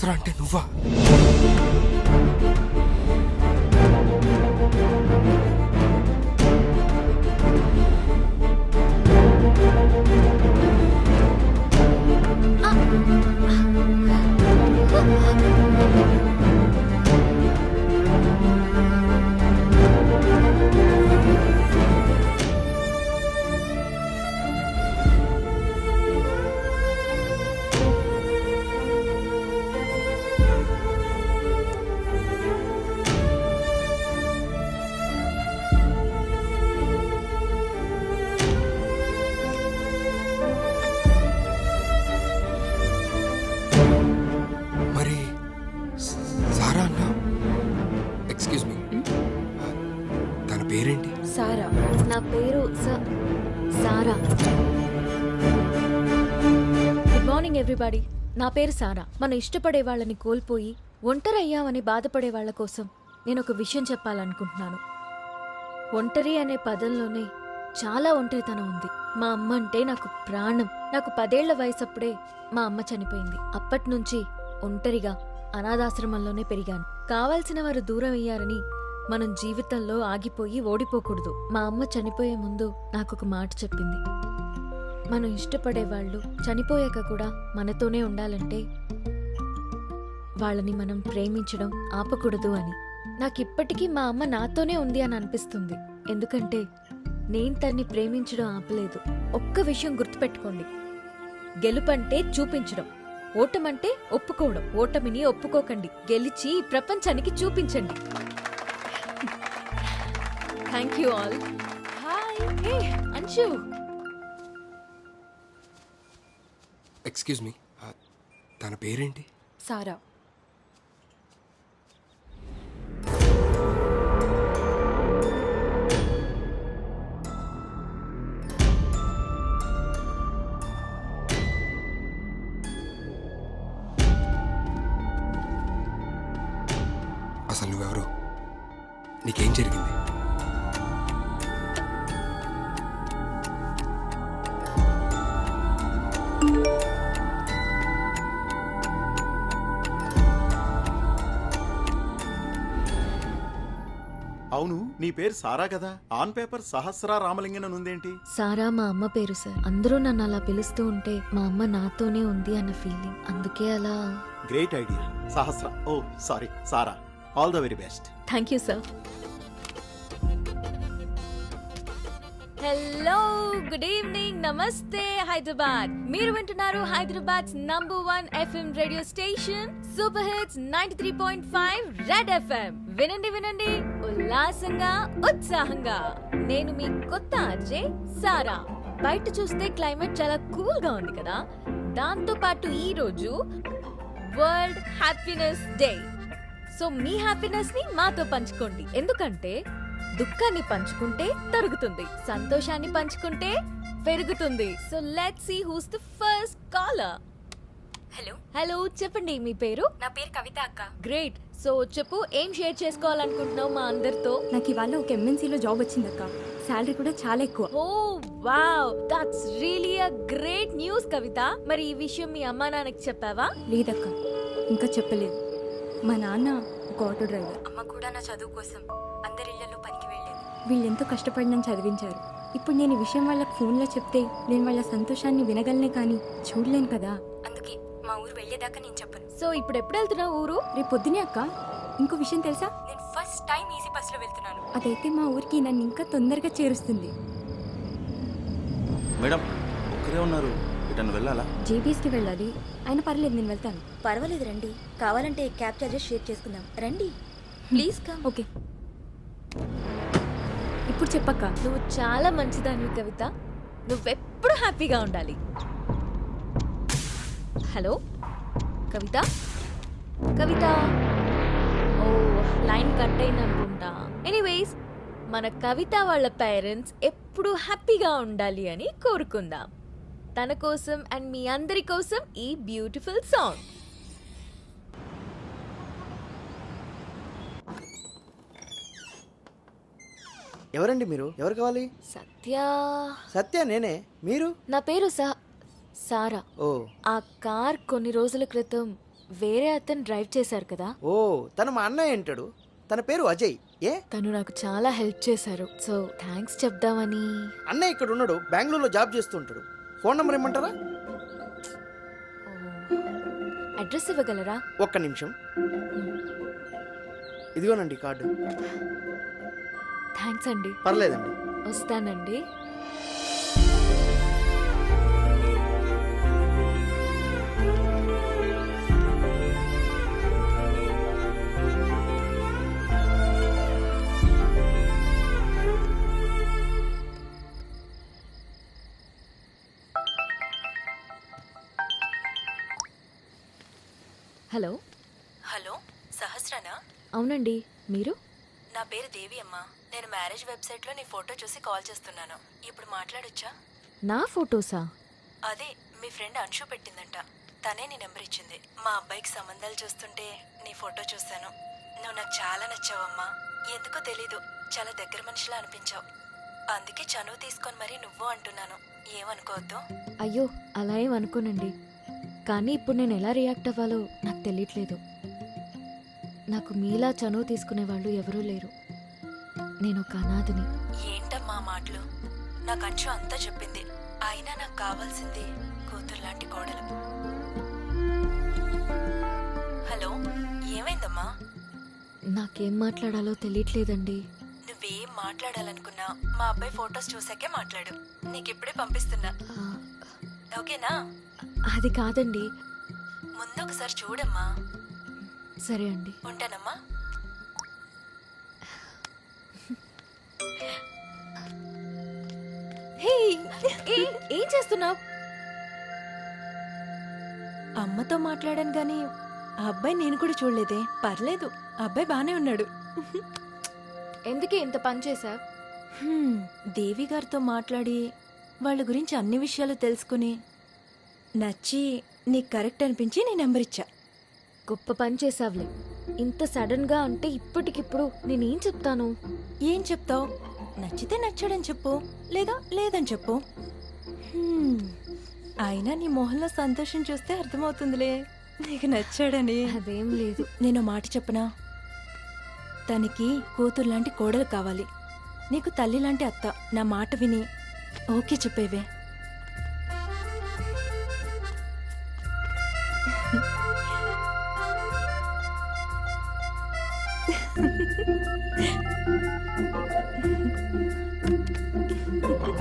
సహస్ర అంటే నువ్వా? మరి సారా అన్నా? ఎక్స్క్యూజ్ మీ, తన పేరేంటి? సారా. నా పేరు సారా. Good morning everybody. నా పేరు సారా. మనం ఇష్టపడే వాళ్ళని కోల్పోయి ఒంటరయ్యామని బాధపడే వాళ్ళ కోసం నేను ఒక విషయం చెప్పాలనుకుంటున్నాను. ఒంటరి అనే పదంలోనే చాలా ఒంటరితనం ఉంది. మా అమ్మ అంటే నాకు ప్రాణం. నాకు 10 ఏళ్ల వయసప్పుడే మా అమ్మ చనిపోయింది. అప్పటి నుంచి ఒంటరిగా అనాథాశ్రమంలోనే పెరిగాను. కావాల్సిన వారు దూరం అయ్యారని మనం జీవితంలో ఆగిపోయి ఓడిపోకూడదు. మా అమ్మ చనిపోయే ముందు నాకొక మాట చెప్పింది. మనం ఇష్టపడే వాళ్ళు చనిపోయాక కూడా మనతోనే ఉండాలంటే వాళ్ళని మనం ప్రేమించడం ఆపకూడదు అని. నాకిప్పటికీ మా అమ్మ నాతోనే ఉంది అని అనిపిస్తుంది. ఎందుకంటే నేను తన్ని ప్రేమించడం ఆపలేదు. ఒక్క విషయం గుర్తుపెట్టుకోండి, గెలుపంటే చూపించడం, ఓటమంటే ఒప్పుకోవడం. ఓటమిని ఒప్పుకోకండి, గెలిచి ఈ ప్రపంచానికి చూపించండి. Thank you all. Hi. Hey Anshu. Excuse me, తన పేరేంటి? సారా. అసలు నువ్వెవరు? నీకేం జరిగింది? అవును, నీ పేరు సారా కదా? ఆన్ పేపర్ సహస్ర రామలింగన్ అని ఉందేంటి? సారా మా అమ్మ పేరు సార్. అందరూ నన్ను అలా పిలుస్తూ ఉంటే మా అమ్మ నాతోనే ఉంది అన్న ఫీలింగ్. అందుకే అలా. Great idea. Sahasra, oh sorry, Sara. All the very best. Thank you sir. Hello, good evening, నమస్తే హైదరాబాద్. మీరు వింటున్నారు Hyderabad #1 FM radio station super hits 93.5 red FM. వినండి వినండి ఉల్లాసంగా ఉత్సాహంగా. నేను మీ కొత్త ఆర్జే సారా. బయట చూస్తే క్లైమేట్ చాలా కూల్ గా ఉంది కదా. దాంతో పాటు ఈ రోజు వరల్డ్ హ్యాపీనెస్ డే. సో మీ హ్యాపీనెస్ ని మాతో పంచుకోండి. ఎందుకంటే దుఃఖాన్ని పంచుకుంటే తరుగుతుంది, సంతోషాన్ని పంచుకుంటే పెరుగుతుంది. So let's see who's the first caller. Hello. Hello, చెప్పండి మీ పేరు? నా పేరు కవిత అక్క. గ్రేట్. సో చెప్పు, ఏం షేర్ చేసుకోవాలనుకుంటున్నావు మా అందరితో? నాకు ఇవాళ ఒక ఎంఎన్సీలో జాబ్ వచ్చిందక్క. శాలరీ కూడా చాలా ఎక్కువ. Oh wow, that's really a great news Kavitha. మరి ఈ విషయం మీ అమ్మా నాన్నకి చెప్పావా? లేదక్క, ఇంకా చెప్పలేదు. మా నాన్న ఒక ఆటో డ్రైవర్. అమ్మ కూడా నా చదువు కోసం అందరి ఇళ్లలో పనికి వెళ్ళేది. వీళ్ళెంతో కష్టపడి నన్ను చదివించారు. ఇప్పుడు నేను ఈ విషయం వాళ్ళకి ఫోన్లో చెప్తే నేను వాళ్ళ సంతోషాన్ని వినగలనే కానీ చూడలేను కదా. అందుకే మా ఊరు వెళ్ళేదాకా నేను చెప్పను. సో ఇప్పుడు ఎప్పుడు వెళ్తున్నావు ఊరు? రేపు పొద్దునే అక్క. ఇంకో విషయం తెలుసా, నేను ఫస్ట్ టైం ఈజీ బస్సులో వెళ్తున్నాను. అదైతే మా ఊరికి నన్ను ఇంకా తొందరగా చేరుస్తుంది. మేడం, ఒక్కరే ఉన్నారు, ఇటను వెళ్ళాలా? జేబీఎస్కి వెళ్ళాలి. అయినా పర్లేదు, నేను వెళ్తాను. పర్వాలేదు, రండి. కావాలంటే క్యాబ్ చార్జెస్ షేర్ చేసుకుందాం. రండి ప్లీజ్ కమ్. ఓకే, ఇప్పుడు చెప్పక్క. నువ్వు చాలా మంచిదానివి కవిత. నువ్వెప్పుడు హ్యాపీగా ఉండాలి. హలో కవిత. కవిత, ఓ లైన్ కట్ అయిందనుకుంటా. ఎనీవేస్, మన కవిత వాళ్ళ పేరెంట్స్ ఎప్పుడు హ్యాపీగా ఉండాలి అని కోరుకుందాం. తన కోసం అండ్ మీ అందరి కోసం ఈ బ్యూటిఫుల్ సాంగ్. ఎవరండి మీరు? ఎవరు కావాలి? సత్య. సత్య నేనే. మీరు? నా పేరు సారా. ఓ, ఆ కార్ కొన్ని రోజుల క్రితం వేరే అతను డ్రైవ్ చేశారు కదా, ఓ తను మా అన్నయ్య అంటాడు. తన పేరు అజయ్. ఏ తను నాకు చాలా హెల్ప్ చేశారు. సో థ్యాంక్స్ చెప్దామని. అన్నయ్య ఇక్కడ ఉన్నాడు, బెంగళూరులో జాబ్ చేస్తూ ఉంటాడు. ఫోన్ నెంబర్ ఇమ్మంటారా? అడ్రస్ ఇవ్వగలరా? ఒక్క నిమిషం. ఇదిగోనండి కార్డు. థ్యాంక్స్ అండి. పర్లేదండి. వస్తానండి. హలో. హలో, సహస్రనా? అవునండి, మీరు? నా పేరు దేవి అమ్మ. నేను మ్యారేజ్ వెబ్సైట్లో నీ ఫోటో చూసి కాల్ చేస్తున్నాను. ఇప్పుడు మాట్లాడొచ్చా? నా ఫొటోసా? అదే మీ ఫ్రెండ్ అంశు పెట్టిందంట. తనే నీ నెంబర్ ఇచ్చింది. మా అబ్బాయికి సంబంధాలు చూస్తుంటే నీ ఫోటో చూశాను. నువ్వు నాకు చాలా నచ్చావమ్మా. ఎందుకో తెలీదు, చాలా దగ్గర మనిషిలా అనిపించావు. అందుకే చనువు తీసుకొని మరీ నువ్వు అంటున్నాను. ఏమనుకోవద్దు. అయ్యో, అలా ఏం అనుకోనండి. కానీ ఇప్పుడు నేను ఎలా రియాక్ట్ అవ్వాలో నాకు తెలియట్లేదు. నాకు మీలా చనువు తీసుకునే వాళ్ళు ఎవరూ లేరు. నేను ఒక అనాథని. ఏంటమ్మా మాటలు? నాకు అంశు అంతా చెప్పింది. అయినా నాకు కావాల్సింది కూతురు లాంటి కోడలు. హలో, ఏమైందమ్మా? నాకేం మాట్లాడాలో తెలియట్లేదండి. నువ్వేం మాట్లాడాలనుకున్నా మా అబ్బాయి ఫొటోస్ చూసాకే మాట్లాడు. నీకిప్పుడే పంపిస్తున్నా. ఆ, ఓకేనా? అది కాదండి. ముందు ఒకసారి చూడమ్మా. సరే అండి. ఉంటానమ్మా. హే, ఏం చేస్తున్నావు? అమ్మతో మాట్లాడాను గాని ఆ అబ్బాయి నేను కూడా చూడలేదే. పర్లేదు, ఆ అబ్బాయి బానే ఉన్నాడు. ఎందుకే ఇంత పని చేశావు? దేవి గారితో మాట్లాడి వాళ్ళ గురించి అన్ని విషయాలు తెలుసుకుని నచ్చి నీకు కరెక్ట్ అనిపించి నీ నెంబర్ ఇచ్చా. గొప్ప పని చేసావులే. ఇంత సడన్ గా అంటే ఇప్పటికిప్పుడు నేనేం చెప్తాను? ఏం చెప్తావు? నచ్చితే నచ్చాడని చెప్పు, లేదా లేదని చెప్పు. అయినా నీ మొహంలో సంతోషం చూస్తే అర్థమవుతుందిలే నీకు నచ్చాడని. అదేం లేదు. నేను మాట చెప్పనా? తనకి కూతురు లాంటి కోడలు కావాలి. నీకు తల్లి లాంటి అత్త. నా మాట విని ఓకే చెప్పేవే.